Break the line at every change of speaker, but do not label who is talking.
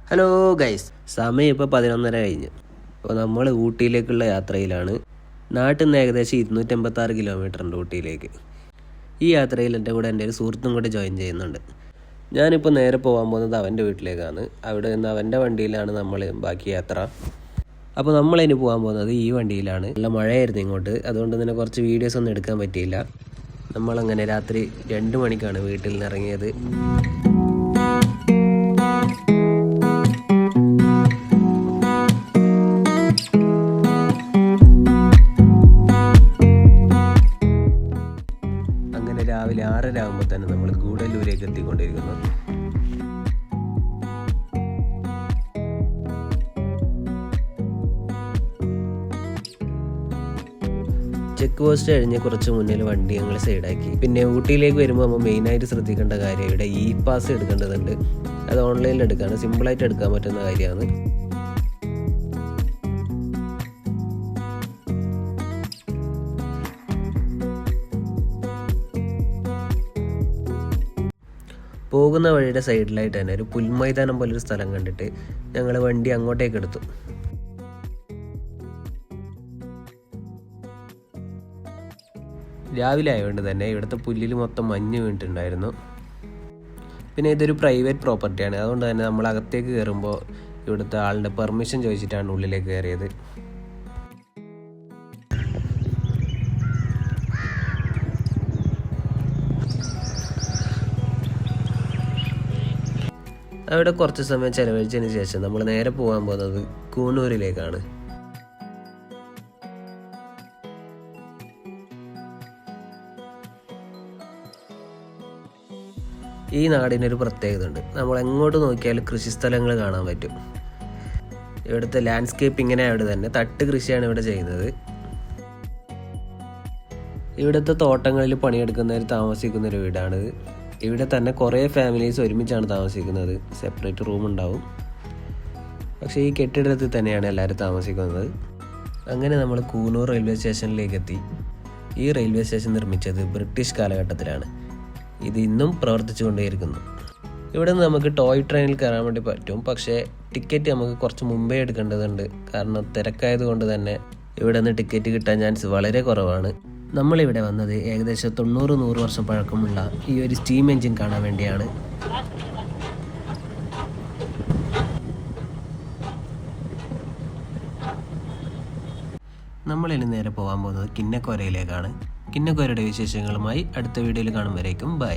Hello guys, സമയം ഇപ്പോൾ 11:30 കഴിഞ്ഞ്. അപ്പോൾ നമ്മൾ ഊട്ടിയിലേക്കുള്ള യാത്രയിലാണ്. നാട്ടിൽ നിന്ന് ഏകദേശം 286 കിലോമീറ്റർ ഉണ്ട് ഊട്ടിയിലേക്ക്. ഈ യാത്രയിൽ എൻ്റെ കൂടെ എൻ്റെ ഒരു സുഹൃത്തും കൂടെ ജോയിൻ ചെയ്യുന്നുണ്ട്. ഞാനിപ്പോൾ നേരെ പോകാൻ പോകുന്നത് അവൻ്റെ വീട്ടിലേക്കാണ്. അവിടെ നിന്ന് അവൻ്റെ വണ്ടിയിലാണ് നമ്മൾ ബാക്കി യാത്ര. അപ്പോൾ നമ്മളിനി പോകാൻ പോകുന്നത് ഈ വണ്ടിയിലാണ്. നല്ല മഴയായിരുന്നു ഇങ്ങോട്ട്, അതുകൊണ്ട് തന്നെ കുറച്ച് വീഡിയോസ് ഒന്നും എടുക്കാൻ പറ്റിയില്ല. നമ്മളങ്ങനെ രാത്രി 2 മണിക്കാണ് വീട്ടിൽ നിന്ന് ഇറങ്ങിയത്. രാവിലെ 6:30 ആകുമ്പോൾ തന്നെ നമ്മൾ ഗൂഡല്ലൂരേക്ക് എത്തിക്കൊണ്ടിരിക്കുന്നു. ചെക്ക് പോസ്റ്റ് കഴിഞ്ഞ് കുറച്ച് മുന്നിൽ വണ്ടി ഞങ്ങൾ സൈഡാക്കി. പിന്നെ ഊട്ടിയിലേക്ക് വരുമ്പോൾ നമ്മൾ മെയിനായിട്ട് ശ്രദ്ധിക്കേണ്ട കാര്യം, ഇവിടെ ഇ പാസ് എടുക്കേണ്ടതുണ്ട്. അത് ഓൺലൈനിൽ എടുക്കാണ്, സിമ്പിളായിട്ട് എടുക്കാൻ പറ്റുന്ന കാര്യമാണ്. പോകുന്ന വഴിയുടെ സൈഡിലായിട്ട് തന്നെ ഒരു പുൽമൈതാനം പോലൊരു സ്ഥലം കണ്ടിട്ട് ഞങ്ങൾ വണ്ടി അങ്ങോട്ടേക്ക് എടുത്തു. രാവിലെ ആയതുകൊണ്ട് തന്നെ ഇവിടുത്തെ പുല്ലിൽ മൊത്തം മഞ്ഞ് വീണിട്ടുണ്ടായിരുന്നു. പിന്നെ ഇതൊരു പ്രൈവറ്റ് പ്രോപ്പർട്ടിയാണ്, അതുകൊണ്ട് തന്നെ നമ്മൾ അകത്തേക്ക് കയറുമ്പോൾ ഇവിടുത്തെ ആളുടെ പെർമിഷൻ ചോദിച്ചിട്ടാണ് ഉള്ളിലേക്ക് കയറിയത്. അവിടെ കുറച്ച് സമയം ചെലവഴിച്ചതിന് ശേഷം നമ്മൾ നേരെ പോകാൻ പോകുന്നത് കൂണൂരിലേക്കാണ്. ഈ നാടിനൊരു പ്രത്യേകത ഉണ്ട്. നമ്മൾ എങ്ങോട്ട് നോക്കിയാലും കൃഷിസ്ഥലങ്ങൾ കാണാൻ പറ്റും. ഇവിടുത്തെ ലാൻഡ്സ്കേപ്പ് ഇങ്ങനെ ആയിട്ട് തന്നെ തട്ട് കൃഷിയാണ് ഇവിടെ ചെയ്യുന്നത്. ഇവിടുത്തെ തോട്ടങ്ങളിൽ പണിയെടുക്കുന്നവർ താമസിക്കുന്നൊരു വീടാണിത്. ഇവിടെ തന്നെ കുറേ ഫാമിലീസ് ഒരുമിച്ചാണ് താമസിക്കുന്നത്. സെപ്പറേറ്റ് റൂം ഉണ്ടാവും, പക്ഷേ ഈ കെട്ടിടത്തിൽ തന്നെയാണ് എല്ലാവരും താമസിക്കുന്നത്. അങ്ങനെ നമ്മൾ കൂനൂർ റെയിൽവേ സ്റ്റേഷനിലേക്ക് എത്തി. ഈ റെയിൽവേ സ്റ്റേഷൻ നിർമ്മിച്ചത് ബ്രിട്ടീഷ് കാലഘട്ടത്തിലാണ്. ഇത് ഇന്നും പ്രവർത്തിച്ചു കൊണ്ടേയിരിക്കുന്നു. ഇവിടെ നിന്ന് നമുക്ക് ടോയ് ട്രെയിനിൽ കയറാൻ വേണ്ടി പറ്റും, പക്ഷേ ടിക്കറ്റ് നമുക്ക് കുറച്ച് മുമ്പേ എടുക്കേണ്ടതുണ്ട്. കാരണം തിരക്കായതുകൊണ്ട് തന്നെ ഇവിടെ നിന്ന് ടിക്കറ്റ് കിട്ടാൻ ചാൻസ് വളരെ കുറവാണ്. നമ്മളിവിടെ വന്നത് ഏകദേശം 90-100 വർഷം പഴക്കമുള്ള ഈ ഒരു സ്റ്റീം എൻജിൻ കാണാൻ വേണ്ടിയാണ്. നമ്മളിനി നേരെ പോകാൻ പോകുന്നത് കിന്നക്കോരയിലേക്കാണ്. കിന്നക്കോരയുടെ വിശേഷങ്ങളുമായി അടുത്ത വീഡിയോയിൽ കാണും വരേക്കും ബൈ.